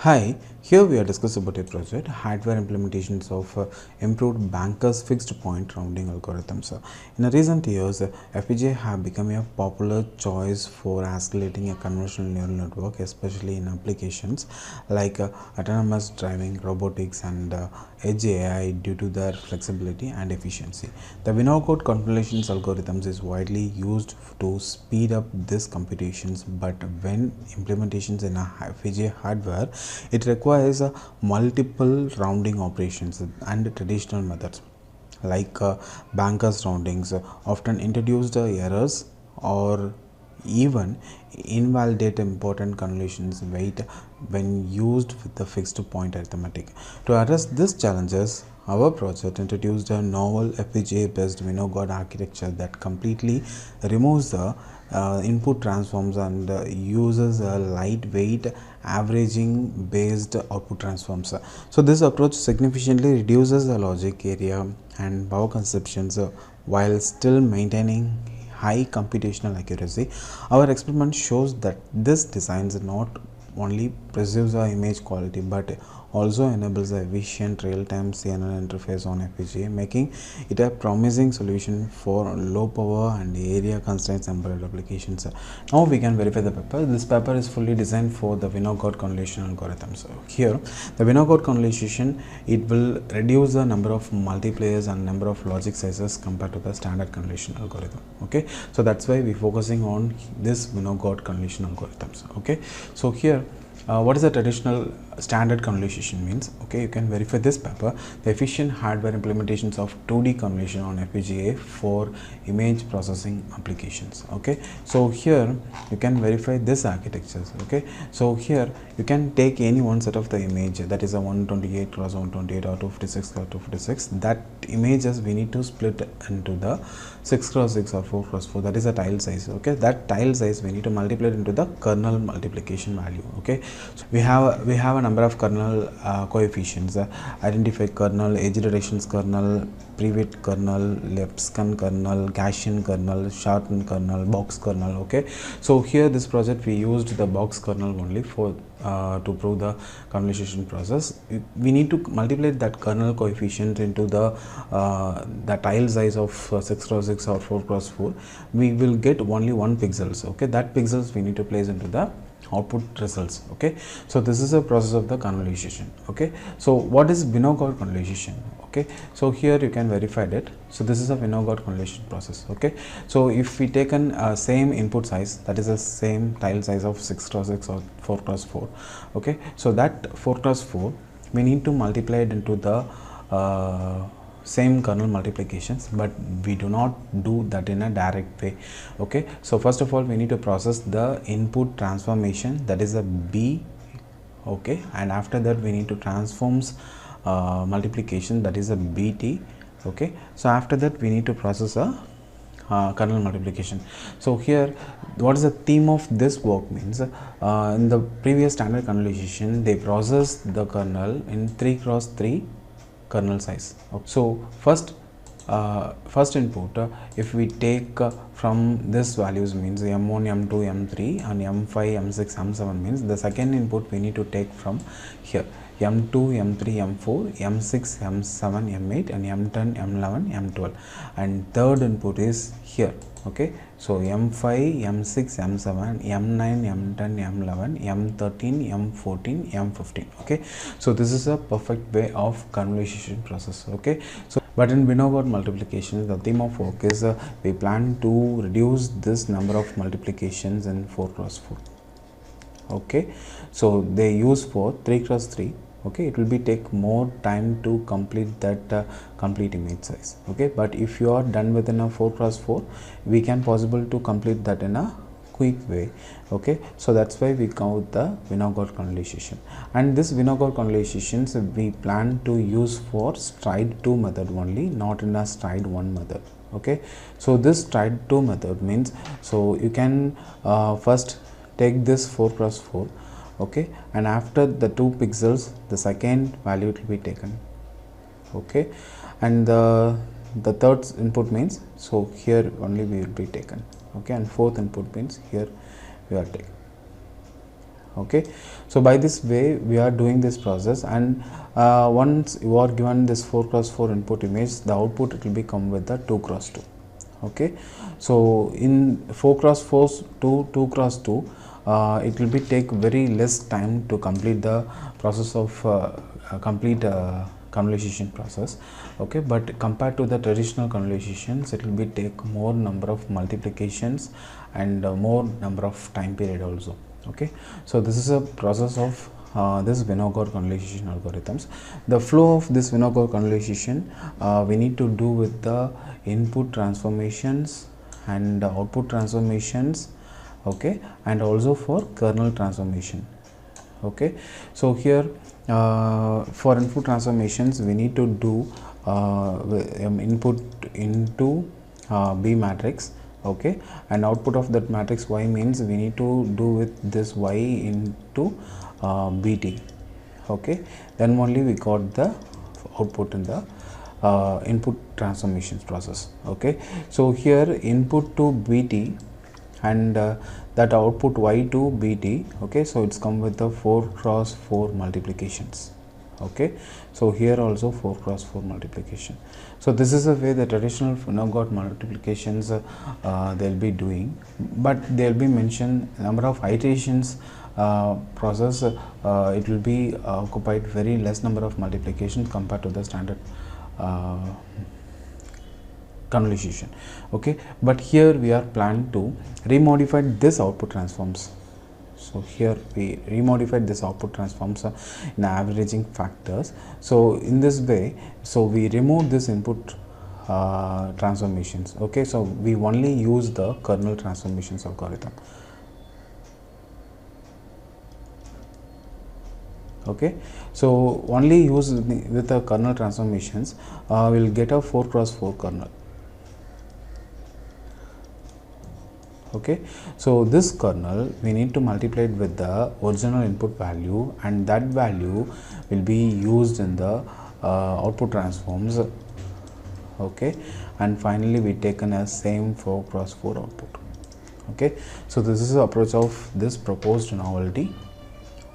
Hi, here we are discussing about a project hardware implementations of improved bankers fixed point rounding algorithms. In recent years, FPGA have become a popular choice for accelerating a convolutional neural network, especially in applications like autonomous driving, robotics, and edge AI due to their flexibility and efficiency. The Winogard Convolution algorithms is widely used to speed up these computations, but when implementations in a FPGA hardware, it requires multiple rounding operations and traditional methods like bankers roundings often introduced errors or even invalidate important convolutions weight when used with the fixed point arithmetic. To address these challenges, our project introduced a novel FPGA-based Winograd architecture that completely removes the input transforms and uses a lightweight averaging based output transforms. So this approach significantly reduces the logic area and power consumptions while still maintaining high computational accuracy. Our experiment shows that this design not only preserves the image quality but also enables the efficient real-time CNN interface on FPGA, making it a promising solution for low power and area constraints embedded applications. Now we can verify the paper. This paper is fully designed for the Winogard convolution algorithm. So here the Winogard convolution, it will reduce the number of multipliers and number of logic sizes compared to the standard convolution algorithm. Okay, so that's why we're focusing on this Winogard convolution algorithms. Okay, so here what is the traditional standard convolution means? Okay, you can verify this paper, the efficient hardware implementations of 2D convolution on FPGA for image processing applications. Okay, so here you can verify this architectures. Okay, so here you can take any one set of the image, that is a 128 cross 128 or 256 cross 256. That images we need to split into the 6 cross 6 or 4 cross 4, that is a tile size. Okay, that tile size we need to multiply it into the kernel multiplication value. Okay, so we have a number of kernel coefficients, identify kernel, edge directions kernel, private kernel, Lepskin kernel, Gaussian kernel, shortened kernel, box kernel. Okay, so here this project we used the box kernel only for to prove the convolution process. We need to multiply that kernel coefficient into the tile size of 6 cross 6 or 4 cross 4. We will get only 1 pixels. Okay, that pixels we need to place into the output results. Okay, so this is a process of the convolution. Okay, so what is Winogard convolution? Okay, so here you can verify that. So this is a Winogard convolution process. Okay, so if we taken same input size, that is the same tile size of 6 cross 6 or 4 cross 4. Okay, so that 4 cross 4 we need to multiply it into the same kernel multiplications, but we do not do that in a direct way. Okay, so first of all we need to process the input transformation, that is a B. Okay, and after that we need to transforms multiplication, that is a BT. Okay, so after that we need to process a kernel multiplication. So here what is the theme of this work means, in the previous standard convolution they processed the kernel in 3 cross 3 kernel size. Okay. So first input, if we take from this values means m1, m2, m3 and m5, m6, m7 means the second input we need to take from here m2, m3, m4, m6, m7, m8 and m10, m11, m12, and third input is here. Okay, so m5, m6, m7, m9, m10, m11, m13, m14, m15. Okay, so this is a perfect way of convolution process. Okay, so but in Winogard multiplication the theme of work is we plan to reduce this number of multiplications in 4 cross 4. Okay, so they use for 3 cross 3. Okay, it will be take more time to complete that complete image size. Okay, but if you are done within a 4 cross 4, we can possible to complete that in a quick way. Okay, so that's why we go with the Winogard convolution, and this Winogard convolutions we plan to use for stride 2 method only, not in a stride 1 method. Okay, so this stride 2 method means, so you can first take this 4 cross 4. Okay, and after the 2 pixels the second value will be taken. Okay, and the third input means, so here only we will be taken. Okay, and fourth input means here we are taken. Okay, so by this way we are doing this process, and once you are given this 4 cross 4 input image, the output it will be come with the 2 cross 2. Okay, so in 4 cross 4 to 2 cross 2, it will be take very less time to complete the process of complete convolution process. Okay, but compared to the traditional convolutions, it will be take more number of multiplications and more number of time period also. Okay, so this is a process of this Winogard convolution algorithms. The flow of this Winogard convolution we need to do with the input transformations and output transformations. Okay, and also for kernel transformation. Okay, so here for input transformations we need to do input into B matrix. Okay, and output of that matrix Y means we need to do with this Y into BT. Okay, then only we got the output in the input transformations process. Okay, so here input to BT and that output Y to BT. Okay, so it's come with the 4 cross 4 multiplications. Okay, so here also 4 cross 4 multiplication. So this is the way the traditional Winograd multiplications they'll be doing, but they'll be mentioned number of iterations process. It will be occupied very less number of multiplications compared to the standard convolution. Okay, but here we are planning to remodify this output transforms. So here we remodified this output transforms in averaging factors. So in this way, so we remove this input transformations. Okay, so we only use the kernel transformations algorithm. Okay, so only use with the kernel transformations we will get a 4 cross 4 kernel. Okay, so this kernel we need to multiply it with the original input value, and that value will be used in the output transforms. Okay, and finally we taken a same 4 cross 4 output. Okay, so this is the approach of this proposed novelty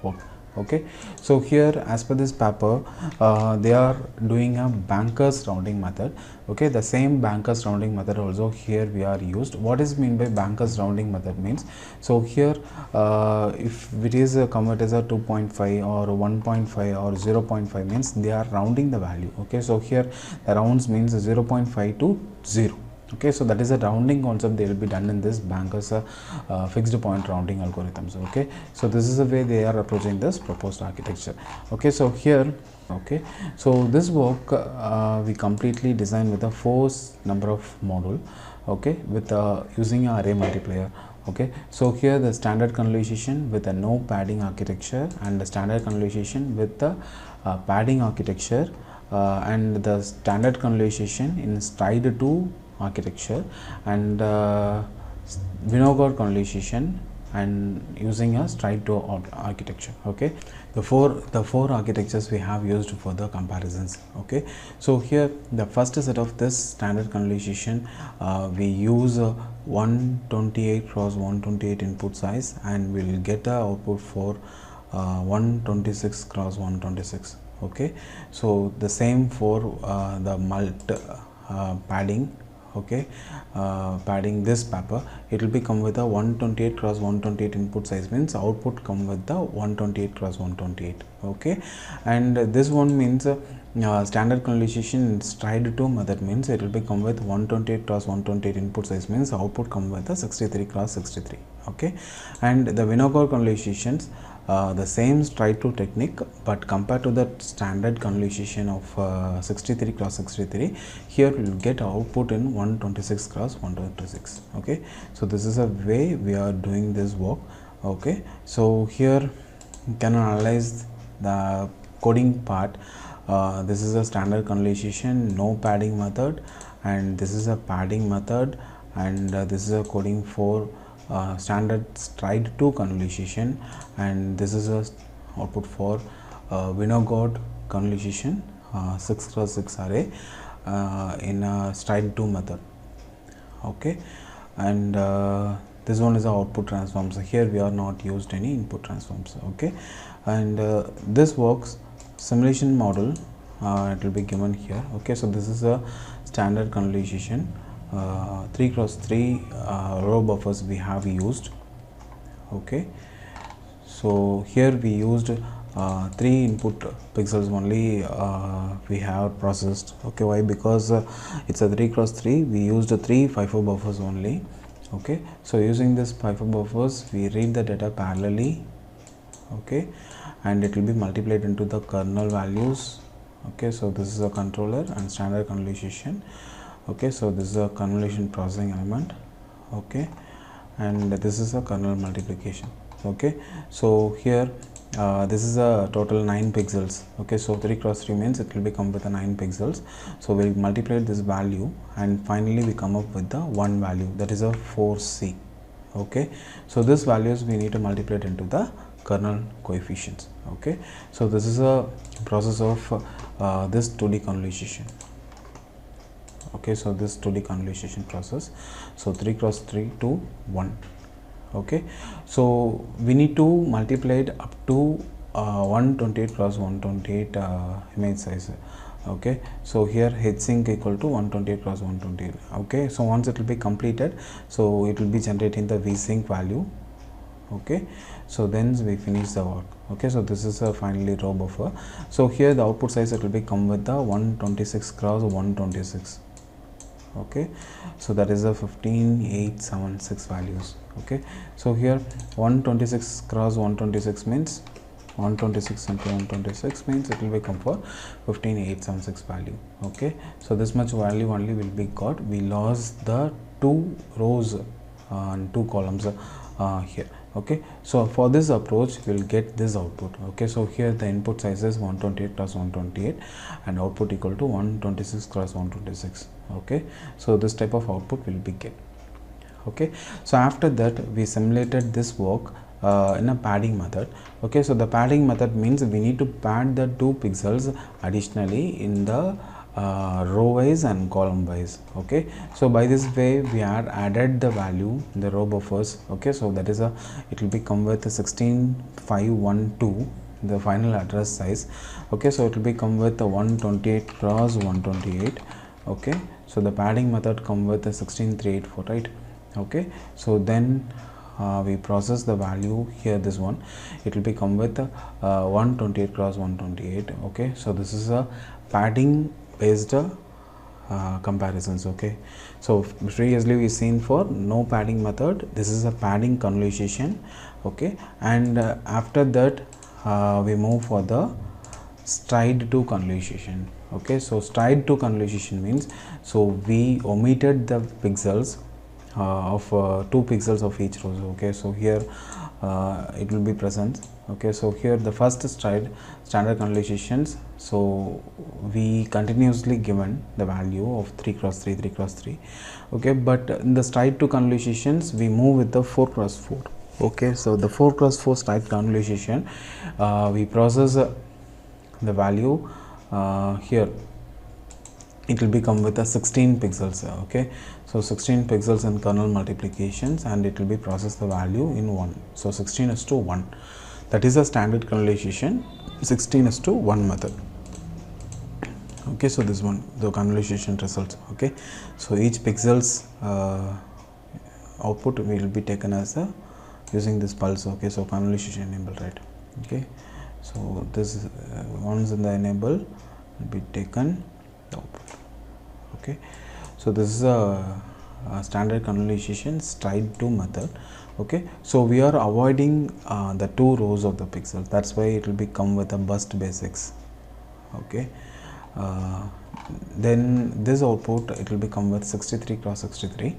work. Okay, so here as per this paper they are doing a Banker's rounding method. Okay, the same Banker's rounding method also here we are used. What is mean by Banker's rounding method means, so here if it is a convert as a 2.5 or 1.5 or 0.5 means they are rounding the value. Okay, so here the rounds means 0.5 to 0. Okay, so that is a rounding concept they will be done in this Banker's fixed point rounding algorithms. Okay, so this is the way they are approaching this proposed architecture. Okay, so here, okay, so this work we completely designed with a 4 number of module. Okay, with using an array multiplier. Okay, so here the standard convolution with a no padding architecture and the standard convolution with the padding architecture and the standard convolution in stride 2 architecture and Winogard convolution and using a stride 2 architecture. Okay, the four architectures we have used for the comparisons. Okay, so here the first set of this standard convolution we use 128 cross 128 input size, and we will get the output for 126 cross 126. Okay, so the same for the padding. Okay, padding this paper, it will be come with a 128 cross 128 input size means output come with the 128 cross 128. Okay, and this one means standard convolution in stride 2 method means it will be come with 128 cross 128 input size means output come with the 63 cross 63. Okay, and the Winogard convolutions the same stride 2 technique, but compared to the standard convolution of 63 cross 63, here we will get output in 126 cross 126. Okay, so this is a way we are doing this work. Okay, so here you can analyze the coding part. This is a standard convolution, no padding method, and this is a padding method, and this is a coding for standard stride 2 convolution, and this is a output for Winogard convolution 6 cross 6 array in a stride 2 method. Okay, and this one is the output transforms. Here we are not used any input transforms. Okay, and this works simulation model, it will be given here. Okay, so this is a standard convolution, 3x3 row buffers we have used. Okay, so here we used 3 input pixels only we have processed. Okay, why? Because it's a 3x3, we used 3 FIFO buffers only. Okay, so using this FIFO buffers we read the data parallelly. Okay, and it will be multiplied into the kernel values. Okay, so this is a controller and standard convolution. Okay, so this is a convolution processing element. Okay, and this is a kernel multiplication. Okay, so here this is a total 9 pixels. Okay, so 3x3 means it will become with a 9 pixels. So we will multiply this value and finally we come up with the one value, that is a 4c. Okay, so this values we need to multiply it into the kernel coefficients. Okay, so this is a process of this 2D convolution. Okay, so this 2D convolution process, so 3x3 to 1. Okay, so we need to multiply it up to 128 cross 128 image size. Okay, so here head sink equal to 128 cross 128. Okay, so once it will be completed, so it will be generating the vsync value. Okay, so then we finish the work. Okay, so this is a finally row buffer. So here the output size, it will be come with the 126 cross 126. Okay, so that is a 15876 values. Okay, so here 126 cross 126 means 126 into 126 means it will become for 15876 value. Okay, so this much value only will be got. We lost the 2 rows and 2 columns here. Okay, so for this approach we will get this output. Okay, so here the input size is 128 cross 128 and output equal to 126 cross 126. Okay, so this type of output will be get. Okay, so after that we simulated this work in a padding method. Okay, so the padding method means we need to pad the 2 pixels additionally in the row wise and column wise. Okay, so by this way we are added the value in the row buffers. Okay, so that is a, it will be come with a 16512 the final address size. Okay, so it will be come with a 128 cross 128. Okay, so the padding method come with a 16384, right? Okay, so then we process the value here, this one, it will be come with 128 cross 128. Okay, so this is a padding based comparisons. Okay, so previously we seen for no padding method, this is a padding convolution. Okay, and after that we move for the stride to convolution. Okay, so stride to convolution means, so we omitted the pixels of 2 pixels of each row. Okay, so here it will be present. Okay, so here the first stride standard convolutions, so we continuously given the value of 3x3 3x3. Okay, but in the stride to convolutions we move with the 4x4. Okay, so the 4x4 stride convolution we process the value here, it will become with a 16 pixels. Okay, so 16 pixels in kernel multiplications and it will be processed the value in 1. So 16:1, that is a standard convolution 16:1 method. Okay, so this one the convolution results. Okay, so each pixels output will be taken as a using this pulse. Okay, so convolution enable, right? Okay, so this once in the enable will be taken the output. Okay, so this is a standard convolution stride to method. Okay, so we are avoiding the 2 rows of the pixels, that's why it will be come with a burst basics. Okay, then this output it will become with 63 cross 63.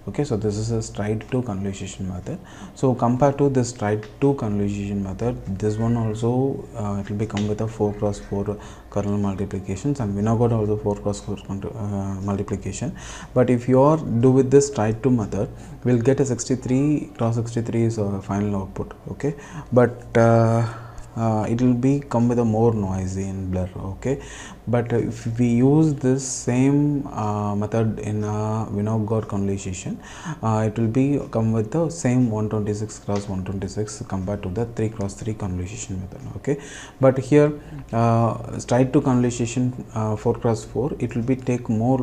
Okay, so this is a stride to convolution method. So compared to this stride to convolution method, this one also it will become with a 4x4 kernel multiplications, and Winogard also 4x4 multiplication. But if you are do with this stride to method, we will get a 63 cross 63 is a final output. Okay, but it will be come with a more noisy and blur. Okay, but if we use this same method in Winogard convolution, it will be come with the same 126 cross 126 compared to the 3 cross 3 convolution method. Okay, but here straight to convolution 4 cross 4, it will be take more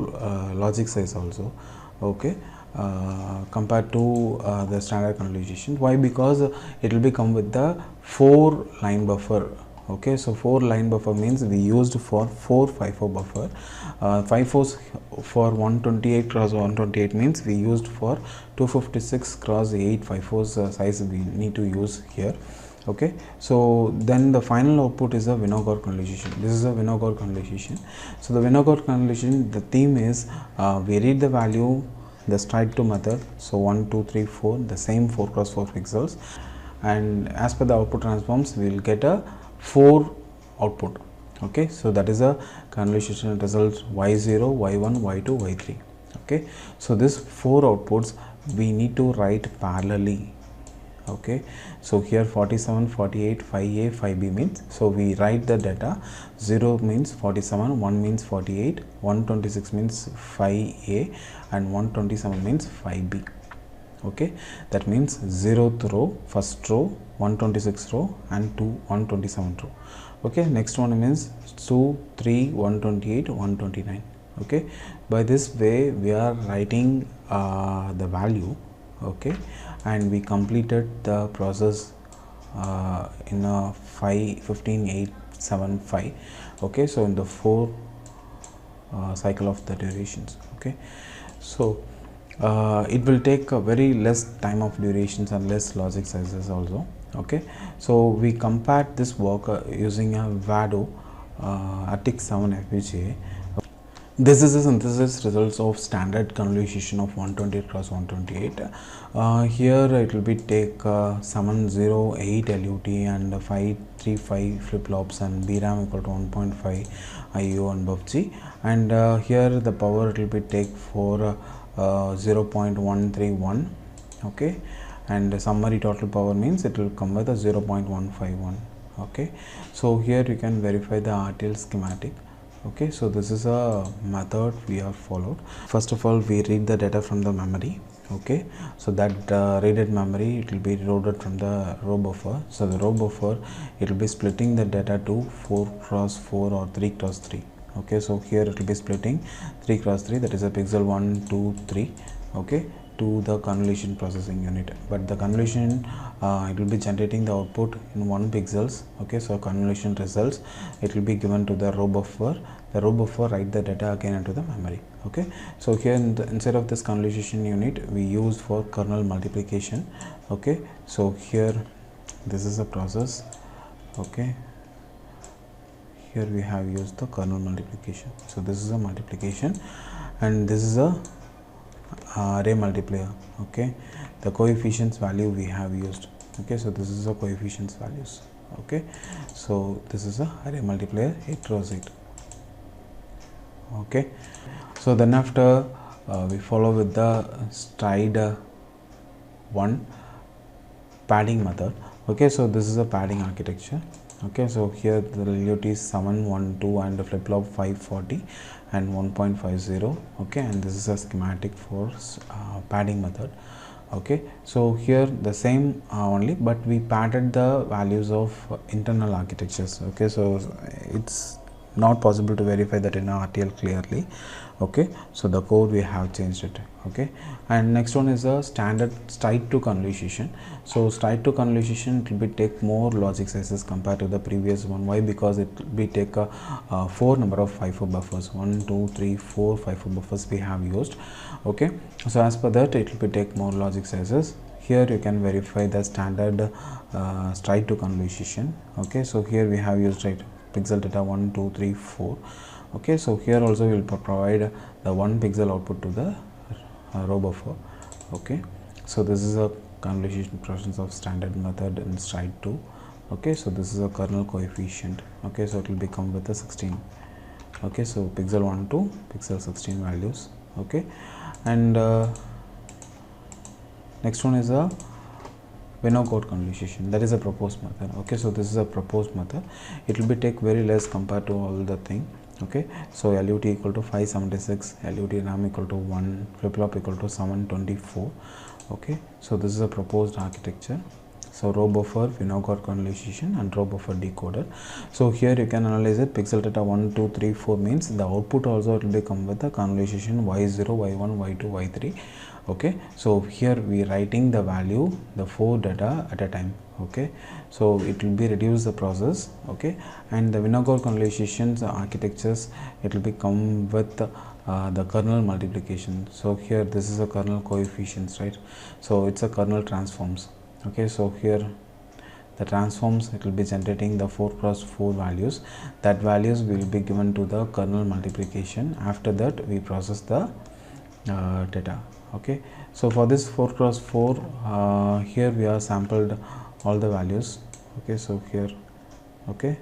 logic size also. Okay, compared to the standard convolution. Why? Because it will be come with the 4 line buffer. Okay, so 4 line buffer means we used for 4 FIFO buffer. 5/4 for 128 cross 128 means we used for 256 cross 8 FIFOs size we need to use here. Okay, so then the final output is a Winogard convolution. This is a Winogard convolution. So the Winogard convolution, the theme is we read the value, the straight to method, so 1 2 3 4, the same 4 cross 4 pixels, and as per the output transforms we will get a 4 output. Okay, so that is a convolution result y0, y1, y2, y3. Okay, so this 4 outputs we need to write parallelly. Okay, so here 47, 48, 5a, 5b means, so we write the data. 0 means 47, 1 means 48, 126 means 5a, and 127 means 5b. Okay, that means 0th row, first row, 126 row, and 127 row. Okay, next one means 2, 3, 128, 129. Okay, by this way we are writing the value. Okay, and we completed the process in a 15 8 7 5. Okay, so in the 4 cycle of the durations. Okay, so it will take a very less time of durations and less logic sizes also. Okay, so we compared this work using a Vado ATIC 7 FPGA. This is a synthesis results of standard convolution of 128 cross 128. Here it will be take 708 LUT and 535 flip flops and VRAM equal to 1.5 IO and above G, and here the power it will be take for 0.131. Okay, and summary total power means it will come with a 0.151. Okay, so here you can verify the RTL schematic. Okay, so this is a method we have followed. First of all, we read the data from the memory. Okay, so that readed memory, it will be loaded from the row buffer. So the row buffer, it will be splitting the data to 4 cross 4 or 3 cross 3. Okay, so here it will be splitting 3 cross 3, that is a pixel 1 2 3. Okay, to the convolution processing unit, but the convolution it will be generating the output in 1 pixels. Okay, so convolution results, it will be given to the row buffer. The row buffer write the data again into the memory. Okay, so here inside of this convolution unit we use for kernel multiplication. Okay, so here this is a process. Okay, here we have used the kernel multiplication. So this is a multiplication and this is a array multiplier. Okay, the coefficients value we have used. Okay, so this is the coefficients values. Okay, so this is a array multiplier 8 rows 8. Okay, so then after we follow with the stride 1 padding method. Okay, so this is a padding architecture. Okay, so here the LUT is 712 and the flip flop 540 and 1.50. Okay, and this is a schematic for padding method. Okay, so here the same only, but we padded the values of internal architectures. Okay, so it's not possible to verify that in RTL clearly. Okay, so the code we have changed it. Okay, and next one is a standard straight to convolution. So straight to convolution, it will be take more logic sizes compared to the previous one. Why? Because it will be take a 4 number of FIFO buffers, 1 2 3 4 FIFO buffers we have used. Okay, so as per that it will be take more logic sizes. Here you can verify the standard straight to convolution. Okay, so here we have used pixel data 1 2 3 4. Okay, so here also we will provide the 1 pixel output to the row buffer. Okay, so this is a convolution process of standard method in stride 2. Okay, so this is a kernel coefficient. Okay, so it will become with a 16. Okay, so pixel 1 to pixel 16 values. Okay, and next one is a Winogard Convolution, that is a proposed method. Okay, so this is a proposed method. It will be take very less compared to all the thing. Okay, so LUT equal to 576, LUT RAM equal to 1, flip-flop equal to 724. Okay, so this is a proposed architecture. So row buffer, Winogard convolution, and row buffer decoder. So here you can analyze it. Pixel data 1, 2, 3, 4 means the output also it will become with the convolution y0, y1, y2, y3. Okay, so here we writing the value, the 4 data at a time. Okay, so it will be reduce the process. Okay, and the Winogard convolutions architectures, it will become with the kernel multiplication. So here this is a kernel coefficients, right? So it's a kernel transforms. Okay, so here the transforms, it will be generating the 4 cross 4 values. That values will be given to the kernel multiplication. After that we process the data. Okay, so for this 4 cross 4 here we are sampled all the values. Okay, so here, okay,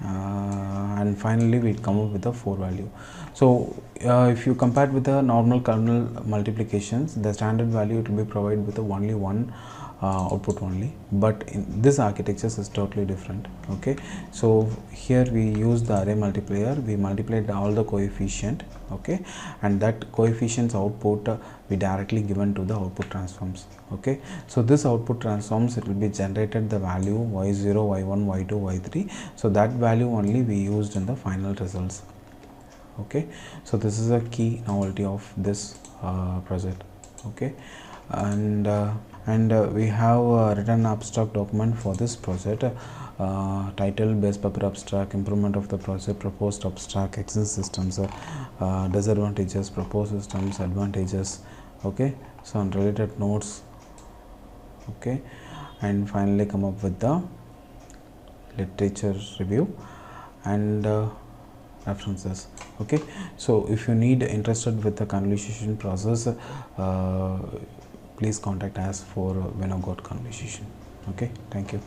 and finally we come up with the 4 value. So if you compare with the normal kernel multiplications, the standard value it will be provided with only one output only, but in this architecture is totally different. Okay, so here we use the array multiplier, we multiplied all the coefficient. Okay, and that coefficients output we directly given to the output transforms. Okay, so this output transforms, it will be generated the value y0, y1, y2, y3. So that value only we used in the final results. Okay, so this is a key novelty of this project. Okay, and we have written abstract document for this project, title base paper abstract, improvement of the project, proposed abstract, exit systems, disadvantages, proposed systems, advantages. Okay, so on related notes. Okay, and finally come up with the literature review and references. Okay, so if you need interested with the convolution process, please contact us for Winogard convolution. Okay, thank you.